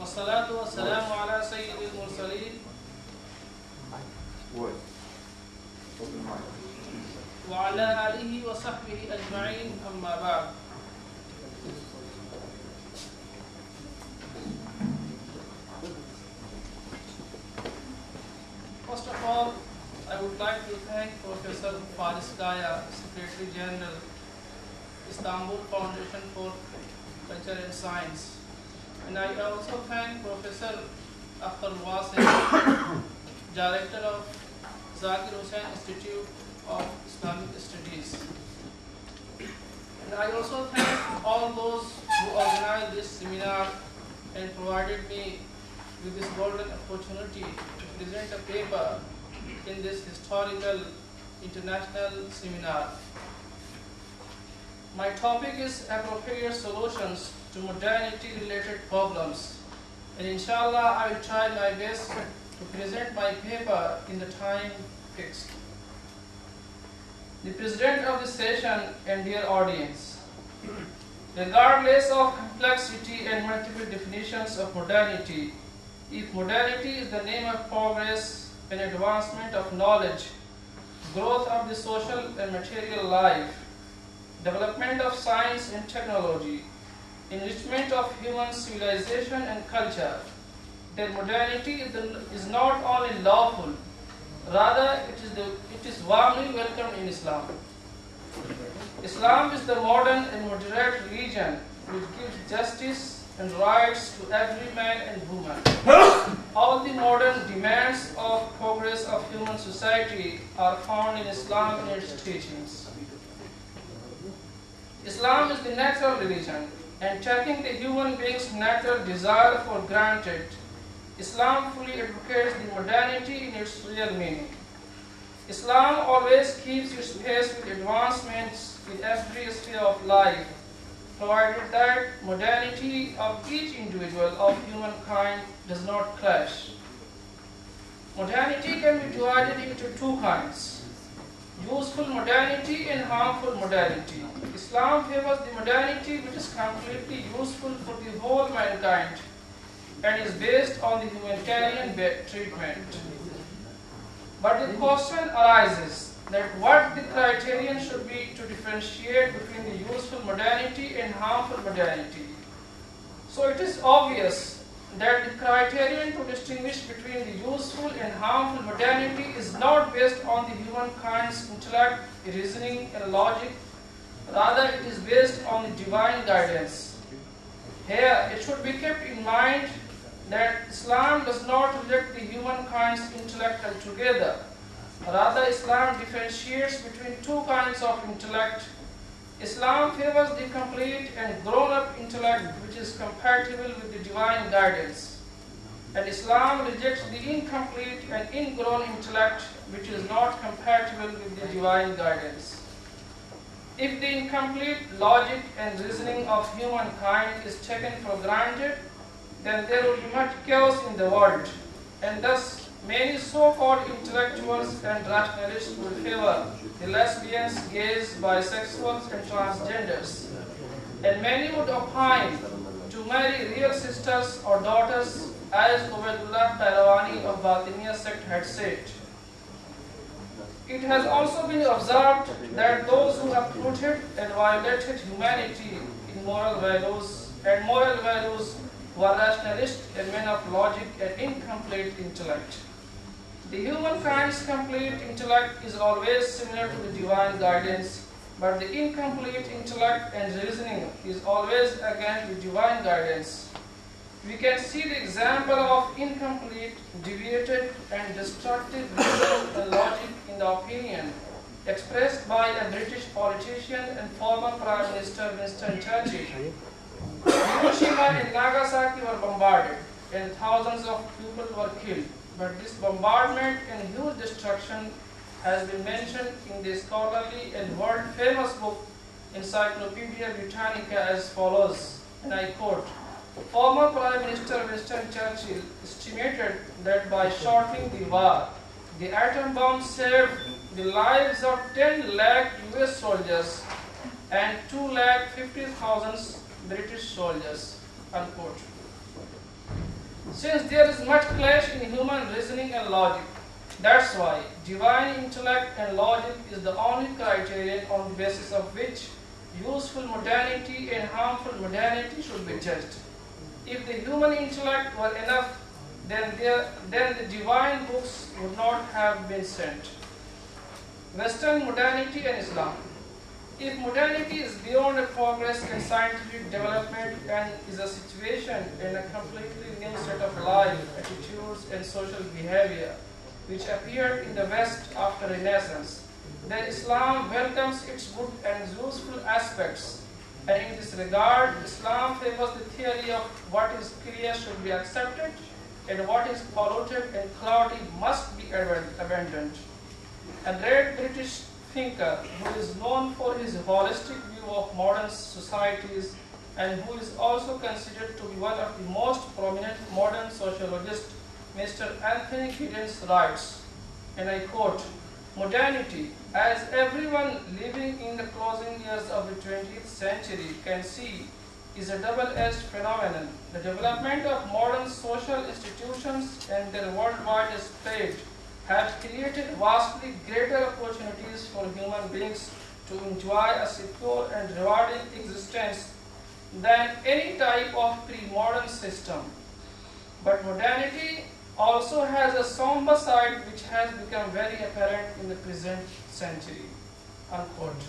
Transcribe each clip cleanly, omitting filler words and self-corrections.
والصلاة والسلام على سيد المرسلين وعلى آله وصحبه أجمعين أما بعد. First of all, I would like to thank Professor Faris Kaya, Secretary General, Istanbul Foundation for Culture and Science. And I also thank Professor Akhtar Wasim, Director of Zakir Hussain Institute of Islamic Studies. And I also thank all those who organized this seminar and provided me with this golden opportunity to present a paper in this historical international seminar. My topic is appropriate solutions to modernity-related problems, and inshallah I will try my best to present my paper in the time fixed. The President of the session and dear audience, regardless of complexity and multiple definitions of modernity, if modernity is the name of progress and advancement of knowledge, growth of the social and material life, development of science and technology, enrichment of human civilization and culture, then modernity is not only lawful, rather it is warmly welcomed in Islam. Islam is the modern and moderate religion which gives justice and rights to every man and woman. All the modern demands of progress of human society are found in Islam and its teachings. Islam is the natural religion, and taking the human being's natural desire for granted, Islam fully advocates the modernity in its real meaning. Islam always keeps its pace with advancements in every sphere of life, provided that modernity of each individual of humankind does not clash. Modernity can be divided into two kinds: useful modernity and harmful modernity. Islam favors the modernity which is completely useful for the whole mankind and is based on the humanitarian treatment. But the question arises that what the criterion should be to differentiate between the useful modernity and harmful modernity. So it is obvious that the criterion to distinguish between the useful and harmful modernity is not based on the humankind's intellect, reasoning and logic. Rather, it is based on the divine guidance. Here, it should be kept in mind that Islam does not reject the humankind's intellect altogether. Rather, Islam differentiates between two kinds of intellect. Islam favors the complete and grown-up intellect which is compatible with the divine guidance. And Islam rejects the incomplete and ingrown intellect which is not compatible with the divine guidance. If the incomplete logic and reasoning of humankind is taken for granted, then there will be much chaos in the world, and thus many so-called intellectuals and rationalists will favor the lesbians, gays, bisexuals and transgenders, and many would opine to marry real sisters or daughters, as Ubaidullah Qayrawani of Batiniya sect had said. It has also been observed that those who uprooted and violated humanity in moral values were rationalists and men of logic and incomplete intellect. The humankind's complete intellect is always similar to the divine guidance, but the incomplete intellect and reasoning is always against the divine guidance. We can see the example of incomplete, deviated and destructive reasoning and logic in the opinion expressed by a British politician and former Prime Minister Winston Churchill. Hiroshima and Nagasaki were bombarded and thousands of people were killed. But this bombardment and huge destruction has been mentioned in the scholarly and world-famous book Encyclopedia Britannica as follows, and I quote, "Former Prime Minister Winston Churchill estimated that by shortening the war, the atom bomb saved the lives of 10 lakh US soldiers and 2,50,000 British soldiers." Unquote. Since there is much clash in human reasoning and logic, that's why divine intellect and logic is the only criterion on the basis of which useful modernity and harmful modernity should be judged. If the human intellect were enough, then the divine books would not have been sent. Western modernity and Islam. If modernity is beyond a progress in scientific development and is a situation in a completely new set of life, attitudes and social behavior which appeared in the West after Renaissance, then Islam welcomes its good and useful aspects. And in this regard, Islam favors the theory of what is clear should be accepted and what is polluted and cloudy must be abandoned. A great British thinker who is known for his holistic view of modern societies and who is also considered to be one of the most prominent modern sociologists, Mr. Anthony Giddens writes, and I quote, "Modernity, as everyone living in the closing years of the 20th century can see, is a double-edged phenomenon. The development of modern social institutions and their worldwide spread have created vastly greater opportunities for human beings to enjoy a secure and rewarding existence than any type of pre-modern system. But modernity also has a somber side which has become very apparent in the present century." Unquote.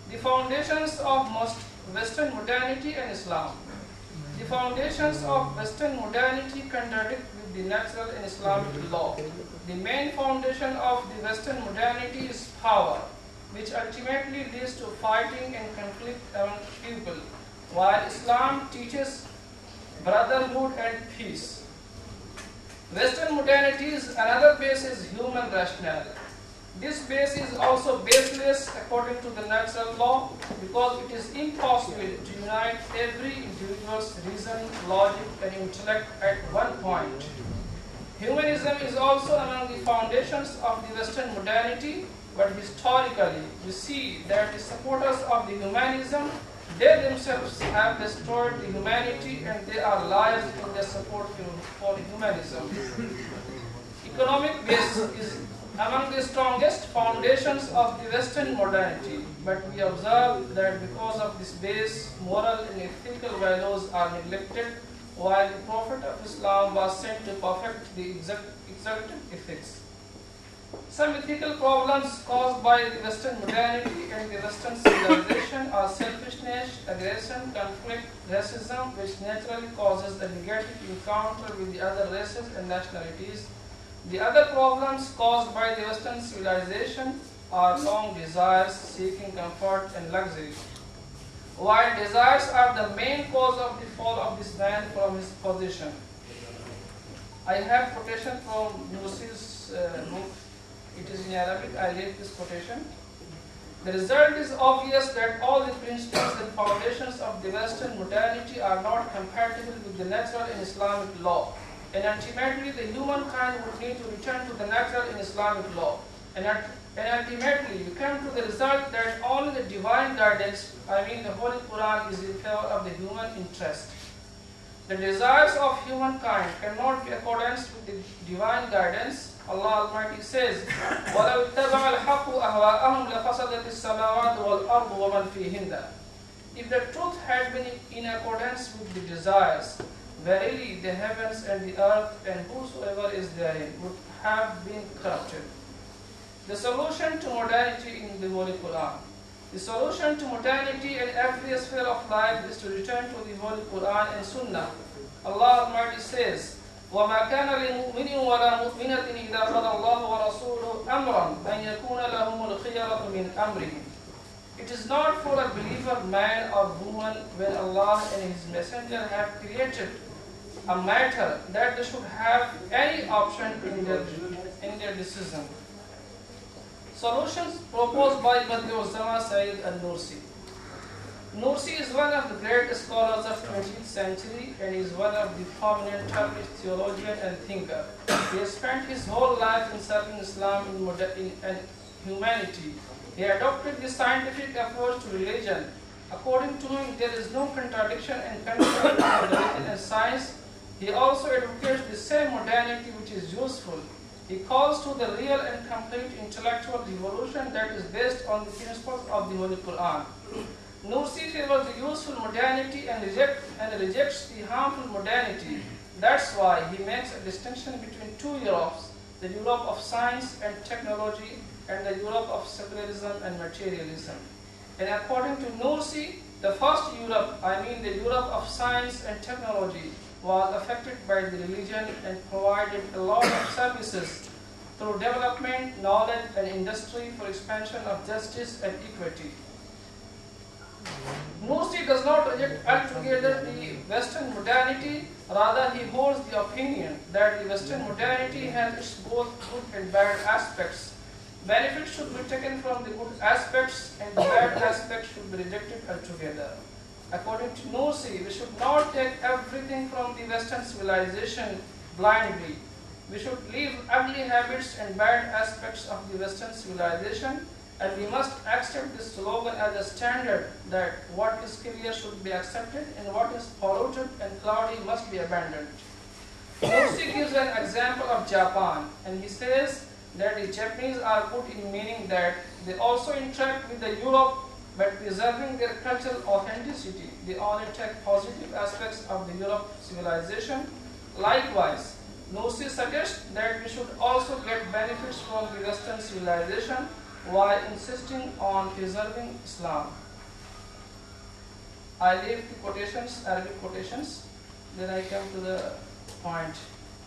The foundations of Western modernity and Islam. The foundations of Western modernity contradict with the natural and Islamic law. The main foundation of the Western modernity is power, which ultimately leads to fighting and conflict among people, while Islam teaches brotherhood and peace. Western modernity's another base is human rationale. This base is also baseless according to the natural law because it is impossible to unite every individual's reason, logic and intellect at one point. Humanism is also among the foundations of the Western modernity, but historically we see that the supporters of the humanism, they themselves have destroyed the humanity and they are liars in their support for humanism. Economic base is among the strongest foundations of the Western modernity, but we observe that because of this base, moral and ethical values are neglected, while the Prophet of Islam was sent to perfect the exalted ethics. Some ethical problems caused by the Western modernity and the Western civilization are selfishness, aggression, conflict, racism, which naturally causes a negative encounter with the other races and nationalities. The other problems caused by the Western civilization are long desires, seeking comfort and luxury. While desires are the main cause of the fall of this man from his position. I have quotation from Nursi's book. It is in Arabic. I read this quotation. The result is obvious that all the principles and foundations of the Western modernity are not compatible with the natural and Islamic law. And ultimately, the humankind would need to return to the natural and Islamic law. And ultimately, we come to the result that only the divine guidance, I mean the Holy Quran, is in favor of the human interest. The desires of humankind cannot be accordance with the divine guidance. Allah Almighty says, وَلَوْ اتَّبَعَ الْحَقُّ أَهْوَاءَهُمْ لَفَسَدَتِ السَّمَاوَاتُ وَالْأَرْضُ وَمَنْ فِيهِنَّ. If the truth had been in accordance with the desires, verily the heavens and the earth and whosoever is therein would have been corrupted. The solution to modernity in the Holy Quran. The solution to modernity in every sphere of life is to return to the Holy Quran and Sunnah. Allah Almighty says, وَمَا كَانَ لِمُؤْمِنٍ وَلَا مُؤْمِنَةٍ إِذَا قَضَى اللَّهُ وَرَسُولُهُ أَمْرًا أَنْ يَكُونَ لَهُمُ الْخِيَرَةُ مِنْ أَمْرِهِمْ. It is not for a believer man or woman when Allah and His Messenger have created a matter that they should have any option in their decision. Solutions proposed by Badi'uzzama Sayyid al-Nursi. Nursi is one of the great scholars of 20th century and is one of the prominent Turkish theologian and thinker. He has spent his whole life in serving Islam and humanity. He adopted the scientific approach to religion. According to him, there is no contradiction and conflict between religion and science. He also advocates the same modernity which is useful. He calls to the real and complete intellectual revolution that is based on the principles of the Holy Quran. Nursi favors the useful modernity and rejects the harmful modernity. That's why he makes a distinction between two Europes, the Europe of science and technology and the Europe of secularism and materialism. And according to Nursi, the first Europe, I mean the Europe of science and technology, was affected by the religion and provided a lot of services through development, knowledge and industry for expansion of justice and equity. Nursi does not reject altogether the Western modernity, rather he holds the opinion that the Western modernity has its both good and bad aspects. Benefits should be taken from the good aspects and the bad aspects should be rejected altogether. According to Nursi, we should not take everything from the Western civilization blindly. We should leave ugly habits and bad aspects of the Western civilization, and we must accept this slogan as a standard that what is clear should be accepted and what is polluted and cloudy must be abandoned. Nursi gives an example of Japan, and he says that the Japanese are good in meaning that they also interact with the Europe but preserving their cultural authenticity. They only take positive aspects of the Europe civilization. Likewise, Nursi suggests that we should also get benefits from the Western civilization while insisting on preserving Islam. I leave the quotations, Arabic quotations, then I come to the point.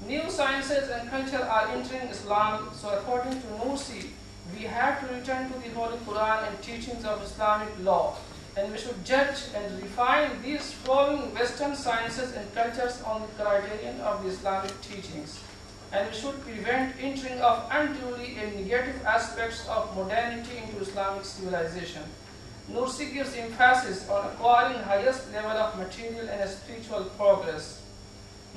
New sciences and culture are entering Islam, so according to Nursi, we have to return to the Holy Quran and teachings of Islamic law, and we should judge and refine these flowing Western sciences and cultures on the criterion of the Islamic teachings. And we should prevent entering of unduly and negative aspects of modernity into Islamic civilization. Nursi gives emphasis on acquiring highest level of material and spiritual progress.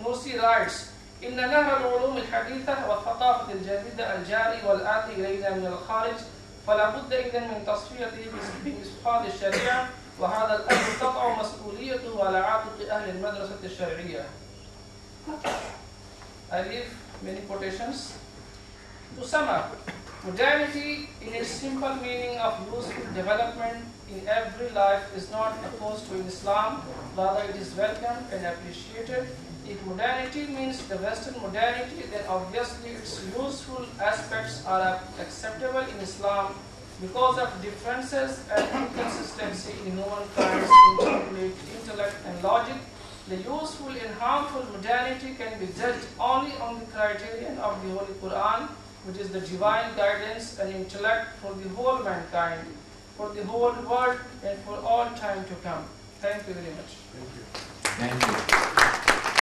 Nursi writes, إن نهر العلوم الحديثة والثقافة الجديدة الجاري والآتي إلينا من الخارج فلا بد إذن من تصفيته بمصفاة الشريعة وهذا الأمر تقع مسؤوليته على عاتق أهل المدرسة الشرعية. I leave many quotations. To sum up, modernity in its simple meaning of useful development in every life is not opposed to Islam, rather it is welcomed and appreciated. If modernity means the Western modernity, then obviously its useful aspects are acceptable in Islam because of differences and inconsistency in humankind's intellect and logic. The useful and harmful modernity can be judged only on the criterion of the Holy Quran, which is the divine guidance and intellect for the whole mankind, for the whole world, and for all time to come. Thank you very much. Thank you. Thank you.